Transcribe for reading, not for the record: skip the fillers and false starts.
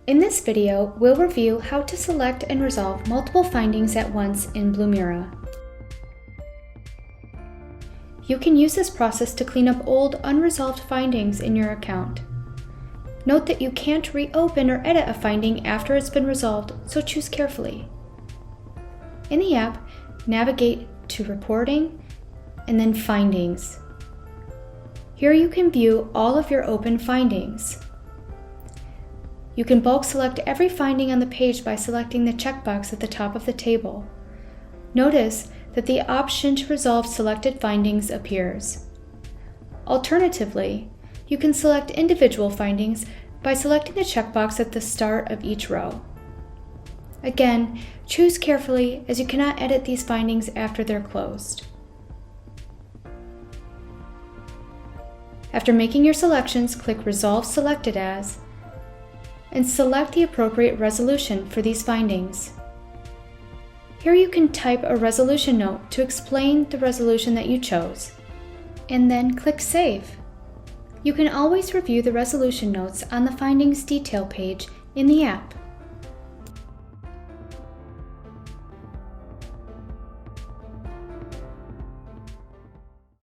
In this video, we'll review how to select and resolve multiple findings at once in Blumira. You can use this process to clean up old, unresolved findings in your account. Note that you can't reopen or edit a finding after it's been resolved, so choose carefully. In the app, navigate to Reporting and then Findings. Here you can view all of your open findings. You can bulk select every finding on the page by selecting the checkbox at the top of the table. Notice that the option to resolve selected findings appears. Alternatively, you can select individual findings by selecting the checkbox at the start of each row. Again, choose carefully as you cannot edit these findings after they're closed. After making your selections, click Resolve Selected As and select the appropriate resolution for these findings. Here you can type a resolution note to explain the resolution that you chose, and then click Save. You can always review the resolution notes on the Findings Detail page in the app.